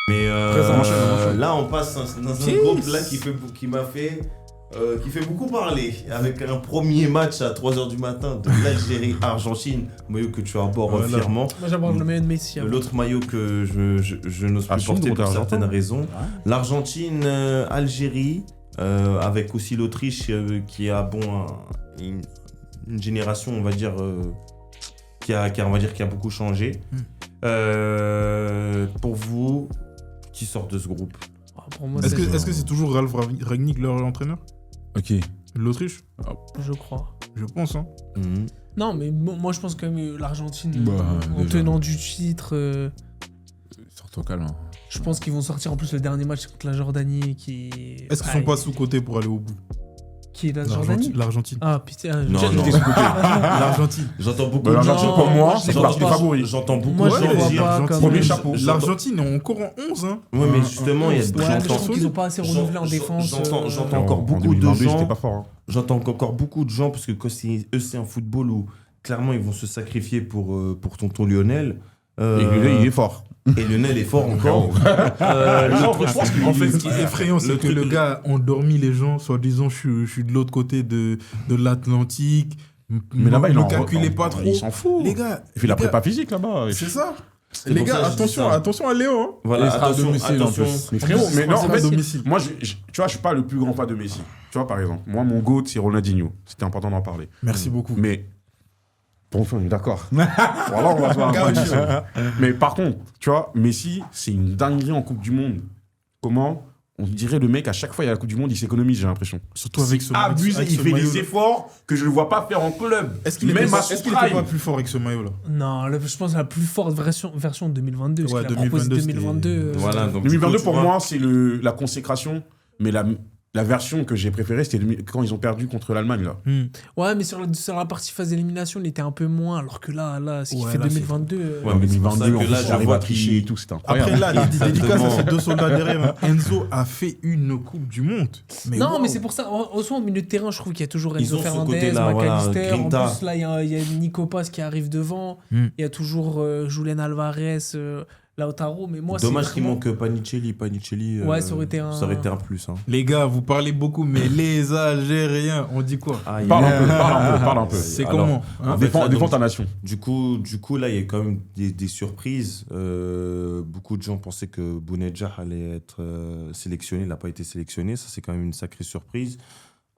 Mais Enchaîne. là, on passe dans un groupe là qui fait beaucoup parler. Avec un premier match à 3h du matin de l'Algérie-Argentine, maillot que tu abordes fièrement. Moi j'aborde le maillot de Messi. L'autre maillot que je n'ose plus porter pour certaines raisons. L'Argentine-Algérie, avec aussi l'Autriche qui a une génération, on va dire, qui a beaucoup changé. Pour vous, qui sort de ce groupe? Pour moi, Est-ce que c'est toujours Ralf Rangnick leur entraîneur? Ok. L'Autriche? Je crois. Je pense, hein. Non, mais moi je pense quand même l'Argentine, en déjà. tenant du titre, Sors-toi calme. Hein. je pense qu'ils vont sortir en plus le dernier match contre la Jordanie qui. Est-ce qu'ils sont pas sous-cotés pour aller au bout? Qui est la Jordanie? L'Argentine. Ah putain, Non, non. L'Argentine. J'entends beaucoup L'Argentine, pour moi, c'est partie des favoris. J'entends beaucoup Moi, de je les gens vois dire. pas comme. Premier chapeau. L'Argentine est encore en 11, hein. Ouais, mais justement, il y a Ouais, mais je trouve qu'ils ont pas assez renouvelé en défense. J'entends encore beaucoup de gens. J'étais pas fort. Hein. J'entends encore beaucoup de gens parce que quand c'est un football où clairement ils vont se sacrifier pour tonton Lionel. Et Lionel, il est fort. Et Lionel est fort encore. En fait, ce qui est effrayant, c'est que le gars a endormi les gens, soi-disant, je suis de l'autre côté de l'Atlantique. Mais là-bas, il ne en calculez pas trop. Il s'en fout. Les gars, Il fait la prépa physique là-bas. c'est ça. C'est Les pour ça gars, que je dis ça. attention à Léo. Hein. Voilà, Il sera à attention, domicile, en attention. plus. Mais frérot, mais non, en C'est à fait, domicile. moi, tu vois, je suis pas le plus grand fan de Messi. Tu vois, par exemple, moi, mon GOAT, c'est Ronaldinho. C'était important d'en parler. Merci beaucoup. Mais, bon, on est d'accord. Voilà, on va se voir un match. Mais par contre, tu vois, Messi, c'est une dinguerie en Coupe du Monde. Comment? On dirait le mec, à chaque fois, il y a la Coupe du Monde, il s'économise, j'ai l'impression. Surtout avec ce Abusé, avec il ce fait maillot-là. des efforts que je ne le vois pas faire en club. Est-ce qu'il Même à était son pas prime. plus fort avec ce maillot-là? Non, je pense la plus forte version de 2022. Ouais, Parce qu'il a proposé 2022, 2022. Voilà, donc 2022, du coup, pour tu vois, moi, c'est la consécration. Mais la version que j'ai préférée, c'était quand ils ont perdu contre l'Allemagne, là. Ouais, mais sur la partie phase d'élimination, il était un peu moins. Alors que là ce qu'il Ouais, fait là, 2022. Ouais, mais c'est pour ça que en plus, là, il je arrive vois à tricher et tout, c'était incroyable. Après, là, dédicace à ces Exactement. deux soldats derrière. Hein. Enzo a fait une Coupe du Monde. Mais Non, wow. mais c'est pour ça. Au au milieu de terrain, je trouve qu'il y a toujours Ils Enzo ont ce Fernandez, côté-là, voilà, McAllister. En Grinta. plus, là, il y a Nico Paz qui arrive devant. Il y a toujours Julian Alvarez, Lautaro. Mais moi, Dommage c'est qu'il vraiment- manque Panicelli. Ouais, ça aurait été un plus. Hein. Les gars, vous parlez beaucoup, mais les Algériens, on dit quoi? Ah, Parle un peu. C'est Alors, comment hein? en fait, là, Défends donc, ta nation. Du coup, là, il y a quand même des surprises. Beaucoup de gens pensaient que Bounedjah allait être sélectionné. Il n'a pas été sélectionné. Ça, c'est quand même une sacrée surprise.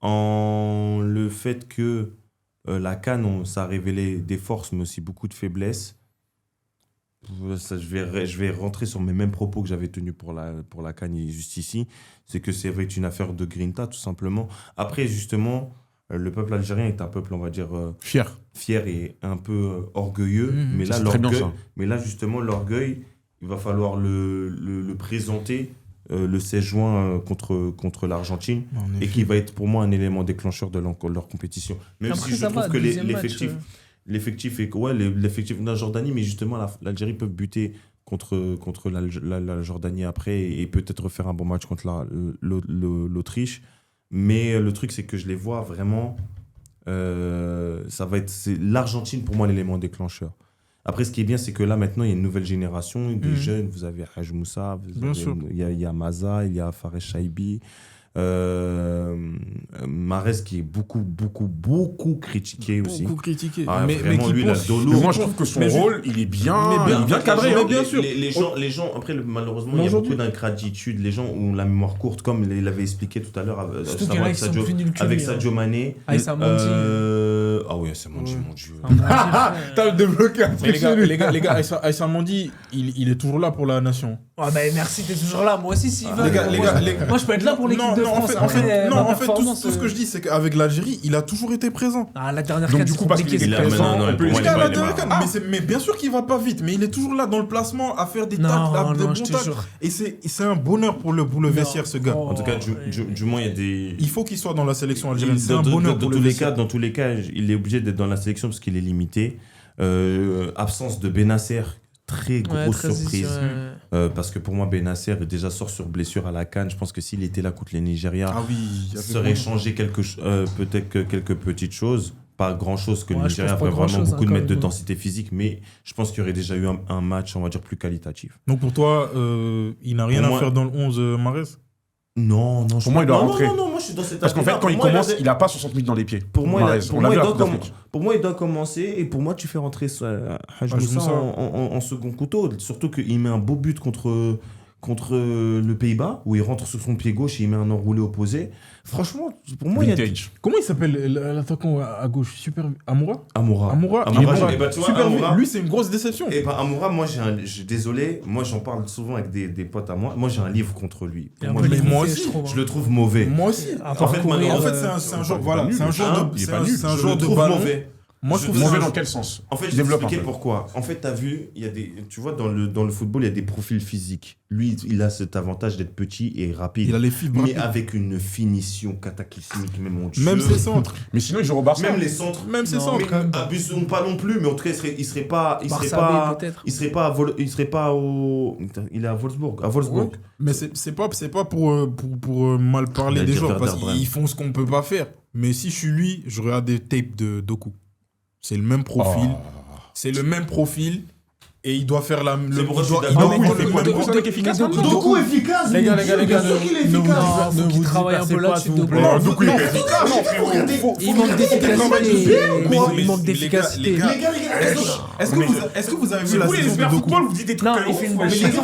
Le fait que la CAN, ça a révélé des forces, mais aussi beaucoup de faiblesses. Ça, je vais rentrer sur mes mêmes propos que j'avais tenus pour la CAN juste ici. C'est que c'est une affaire de Grinta, tout simplement. Après, justement, le peuple algérien est un peuple, on va dire, Fier. fier et un peu orgueilleux. Mais là, c'est très bien, l'orgueil, ça. mais là, justement, l'orgueil, il va falloir le présenter le 16 juin contre l'Argentine. En Et effet. qui va être pour moi un élément déclencheur de leur compétition. Même Après, si je ça va, trouve que deuxième match, l'effectif est l'effectif de la Jordanie, mais justement l'Algérie peut buter contre la Jordanie après et peut-être faire un bon match contre l'Autriche. Mais le truc, c'est que je les vois vraiment. C'est l'Argentine pour moi l'élément déclencheur. Après, ce qui est bien, c'est que là, maintenant, il y a une nouvelle génération, des jeunes. Vous avez Haj Moussa, il y a Maza, il y a Fares Chaibi. Mahrez qui est beaucoup critiqué aussi. Beaucoup critiqué. Ah, mais vraiment, qui lui, il a pense- le dos Mais lourd. moi, je trouve que son rôle, il est bien cadré. mais hein. bien sûr. Les gens, après, malheureusement, il y a beaucoup d'ingratitude. Les gens ont la mémoire courte, comme il l'avait expliqué tout à l'heure Surtout qu'il y en a qui sont plus nuls que avec lui, hein. Sadio Mané. Ah, et Samondi. Ah oui, Samondi, mon Dieu. T'as débloqué un Mais truc chez lui. les gars, Aïssa Mandi, il est toujours là pour la nation. Ouais, bah merci, t'es toujours là. Moi aussi, s'il va. Les gars, Moi, je peux être là pour l'équipe de France. En fait, Ma tout performance, ce que je dis, c'est qu'avec l'Algérie, il a toujours été présent. Ah, la dernière Donc, canne, du c'est coup, parce compliqué, qu'il est c'est présent, non, on peut pour moi, lui il est Jusqu'à pas- la dernière canne, mais bien sûr qu'il va pas vite, mais il est toujours là dans le placement à faire des Non, tacles, des non, bons je te tacles. jure. Et c'est un bonheur pour le vestiaire, ce gars. Oh, En tout cas, ouais. du moins, il y a des. Il faut qu'il soit dans la sélection algérienne. C'est un bonheur pour le vestiaire. Dans tous les cas, il est obligé d'être dans la sélection parce qu'il est limité. Absence de Benasser, très grosse très surprise. ouais. Parce que pour moi, Benasser déjà sort sur blessure à la CAN. Je pense que s'il était là contre les Nigeria, Ah oui, ça aurait changé peut-être quelques petites choses. pas grand-chose, que le Ouais, je Nigeria pense pas avait vraiment grand-chose, beaucoup de quand mètres de même. densité physique, mais je pense qu'il y aurait déjà eu un match, on va dire, plus qualitatif. Donc pour toi, il n'a rien Pour à moi- faire dans le 11 Mahrez. Non, Pour moi, il doit non, rentrer. Non, moi je suis dans cette Parce qu'en fait, avis-là. quand il Pour moi, commence, a- il a pas 60 minutes dans les pieds. Pour moi, Mahrez. On l'a vu à la Coupe d'Afrique. pour moi, il doit commencer et pour moi, tu fais rentrer Haj Haj Moussa Moussa. en second couteau. Surtout qu'il met un beau but contre le Pays-Bas où il rentre sur son pied gauche et il met un enroulé opposé. Franchement, pour moi, il y a Vintage. Comment il s'appelle l'attaquant à gauche? Super Amoura. Amoura. Amoura, Amoura, eh ben, tu vois, super Amoura- lui, c'est une grosse déception. Et ben Amoura, moi désolé, moi j'en parle souvent avec des potes à moi. Moi j'ai un livre contre lui. Il est un Moi, peu je, mais moi limité, aussi, je trouve. je le trouve mauvais. Moi aussi. À En part fait, courir, maintenant- En fait, c'est un genre, voilà, c'est un genre Hein, de, il est c'est pas un, nul. c'est un Je genre le de trouve ballon. mauvais. Moi, je Je- trouve Mauvais ça. Mauvais dans quel sens? En fait, je vais Développe t'expliquer un peu. pourquoi. En fait, t'as vu, il y a des, tu vois, dans le football, il y a des profils physiques. Lui, il a cet avantage d'être petit et rapide. Il a les fibres. Mais rapides. avec une finition cataclysmique, même en Même jeu. ses centres. Mais sinon, il joue au Barça. Même les centres. Même ses Non, centres. Mais abusons pas non plus, mais en tout cas, il serait pas, Barça B, peut-être. il serait pas au, il est à Wolfsburg, Ouais. Mais c'est pas pour mal parler Il a des dit gens, Werder parce Bremen. qu'ils font ce qu'on peut pas faire. Mais si je suis lui, je regarde des tapes de Doku. C'est le même profil. C'est le même profil. Et il doit faire la. C'est pourquoi il je suis doit- d'accord. il doit- Doku, il doit- il fait il quoi, doit- efficace, Doku- maintenant. Doku- efficace. Les gars, Bien sûr qu'il est efficace. Non, faut qu'il travaille un peu là-dessus. Non, Doku. Doku, il est efficace. Il manque d'efficacité. Il manque d'efficacité. Les gars, est-ce que vous avez vu la saison de Doku? vous dites des trucs. Non, il fait une bonne saison.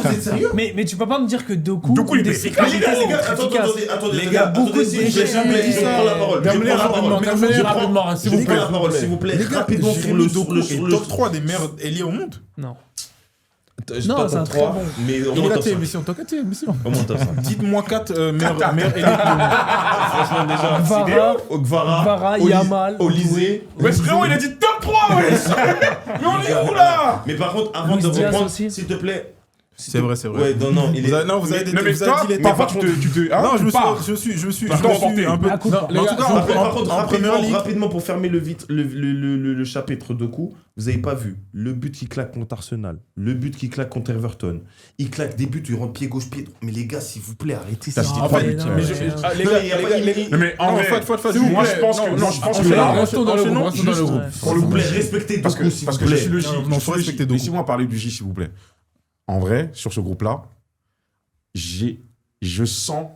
Mais tu peux pas me dire que Doku, Doku, il est d'efficacité, Les gars, c'est attendez, efficace. attendez, Les gars, beaucoup de si déchets. je prends la parole. Je Terminez prends la rapidement, parole. terminez Je prends- rapidement, s'il vous je plaît. prends la parole, s'il vous plaît. Les gars, Rapidement sur Jérémy Doku sur est top 3 des meilleurs ailiers au monde. Non. Non, Non, c'est un très bon. mais au Il moins a top tes 5. émissions, t'as tes émissions. Au moins top 5. Dites-moi 4 meilleurs ailiers au monde. Franchement, déjà, Vara, Ogvara, Vara, Oli- Yamal, Olysée. Mais frérot, il a dit top 3, wesh. Mais on est où là? Mais par contre, avant de Luis Diaz reprendre, aussi. s'il te plaît. C'est vrai, c'est vrai. Ouais, non, il est. Vous avez Non, mais vous avez dit les parfois, top. tu te. Non, je me pars. suis Par je me contre, suis un peu. à coup de Non, pas. les En gars, tout cas, s'il vous plaît, en Par contre, première ligue. rapidement pour fermer le chapitre de coup, vous avez pas vu le but qui claque contre Arsenal, le but qui claque contre Everton. Il claque des buts, il rentre pied gauche, pied droit. Mais les gars, s'il vous plaît, arrêtez ça. T'as cité Non, trois mais buts. non, Mais mais- les Non, gars, mais il y a pas- il- Non, mais en Non, vrai, Fat, moi je pense que. Non, je pense que enchaînons, là. restons dans le groupe, restons dans le groupe. S'il vous plaît, respectez Parce Doku, que, s'il parce vous que je plaît. suis logique. Non, je faut suis respecter logique. Doku. Laissez-moi parler du J, s'il vous plaît. En vrai, sur ce groupe-là, je sens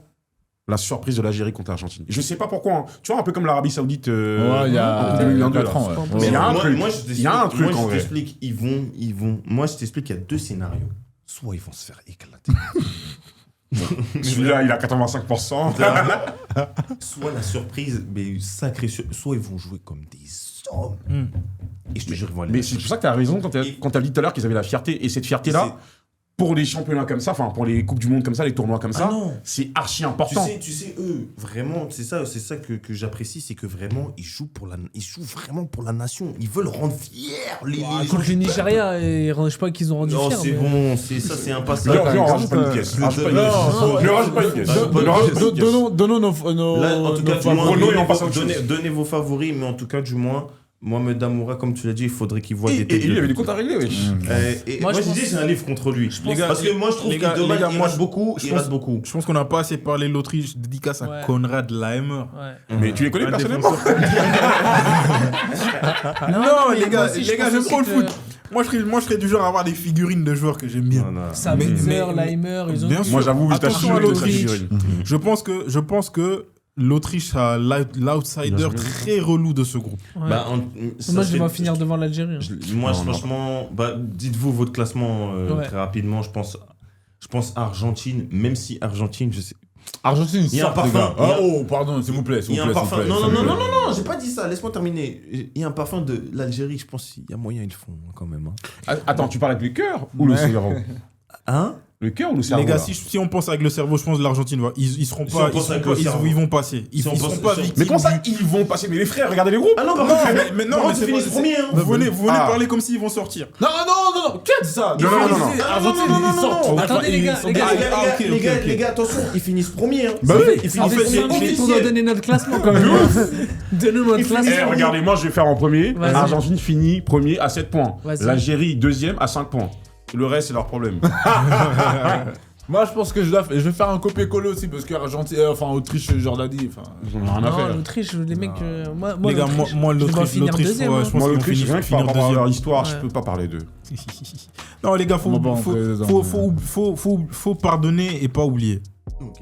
la surprise de l'Algérie contre l'Argentine. Je sais pas pourquoi. Hein. Tu vois, un peu comme l'Arabie Saoudite. Ouais, il y a en 2022, 4 ans. là. ouais. Mais il y a un Moi, truc. moi, je t'explique- Il y a un truc, moi, en je vrai. t'explique, ils vont. Moi, je t'explique qu'il y a deux scénarios. Soit ils vont se faire éclater. Celui-là, il a 85%. Soit la surprise, mais sacrée soit ils vont jouer comme des hommes. Et je te jure, ils vont aller. Mais c'est pour ça que tu as raison quand tu as dit tout à l'heure qu'ils avaient la fierté. Et cette fierté-là, pour les championnats comme ça, enfin pour les Coupes du Monde comme ça, les tournois comme ça, non. c'est archi important. Tu sais, eux, vraiment, c'est ça que j'apprécie, c'est que vraiment, ils jouent vraiment pour la nation. Ils veulent rendre fiers les Contre le Nigeria, je sais pas qu'ils ont rendu Non, fiers. c'est mais- bon, c'est ça, c'est un passage. Ne rajoute pas une pièce. Ne rajoute pas une pièce. Ne rajoute pas une pièce. Ne rajoute pas une pièce. Donnons nos. Là, en tout cas, nos du moins, Renaud, donnez et on passe à vos- autre chose. donnez vos favoris, mais en tout cas, du moins, Mohamed Amoura, comme tu l'as dit, il faudrait qu'il voit des Et têtes. lui, il de avait des but. comptes à régler, wesh. Et Moi, moi, je je dis, pense- j'ai un livre contre lui. Les gars, Parce que moi, je trouve les qu'il gars, les gars, il moi, rate beaucoup. je Il pense- rate beaucoup. Je pense qu'on n'a pas assez parlé de l'Autriche. Dédicace à Ouais. Konrad Laimer. Ouais. Mais tu les connais Un personnellement? Non, mais les gars, moi aussi, je pense j'aime aussi trop le que- foot. Moi, je serais du genre à avoir des figurines de joueurs que j'aime bien. Sabitzer, mais- Leimer, ils ont. Bien sûr. Moi, j'avoue, Attention à l'Autriche. figurine. Je pense que l'Autriche a l'outsider très relou de ce groupe. Ouais. Bah, Moi, je vais finir devant l'Algérie. hein. Moi, Non, non. franchement, dites-vous votre classement Ouais. très rapidement. Je pense Argentine, même si Argentine, je sais. Argentine, Il y a un sorte, les parfum, gars. il y a- Oh, pardon, s'il vous plaît, Il s'il y vous a un plaît. s'il parfum. vous Non, plaît, non, s'il non, vous non, plaît. non, j'ai pas dit ça. Laisse-moi terminer. Il y a un parfum de l'Algérie, je pense qu'il y a moyen, ils le font quand même. Attends, tu parles avec le cœur ou le cerveau? Hein? Le cœur ou le cerveau? Les gars, là si on pense avec le cerveau, je pense que l'Argentine va. Ils seront Si pas. on pense avec le cerveau. Ils vont passer. Ils Si on seront pense- pas si on- victimes. Mais comment ça, ils vont passer? Mais les frères, regardez les groupes! Ah non, Non, mais non, mais ils c'est finissent pas- premier. Hein. Vous venez Ah. parler comme s'ils vont sortir. Non, qui a dit ça? Non, non, non, non. Argentine, ils sortent. Attendez, les gars, sont les des- gars, Ah, ok, ok, ok. Les gars, attention, ils finissent premier. Hein. Bah oui. Ils En finissent fait, premier. on doit donner notre classement quand même. Donne-nous notre Eh, classement. regardez, moi je vais faire en premier. Vas-y. Argentine finit premier à 7 points. Vas-y. L'Algérie deuxième à 5 points. Le reste, c'est leur problème. Moi, je pense que je vais faire un copier-coller aussi parce que Autriche, Jordanie. Ils en ont rien à Non, faire. l'Autriche, les mecs. Moi, Les gars, moi, je les vois l'Autriche, finir deuxième, ouais, hein. je pense Moi, qu'ils vont l'Autriche, rien que par finir rapport à deuxième. leur histoire, je Ouais. peux pas parler d'eux. Non, les gars, On va pas rentrer dedans, faut pardonner et pas oublier. Ok.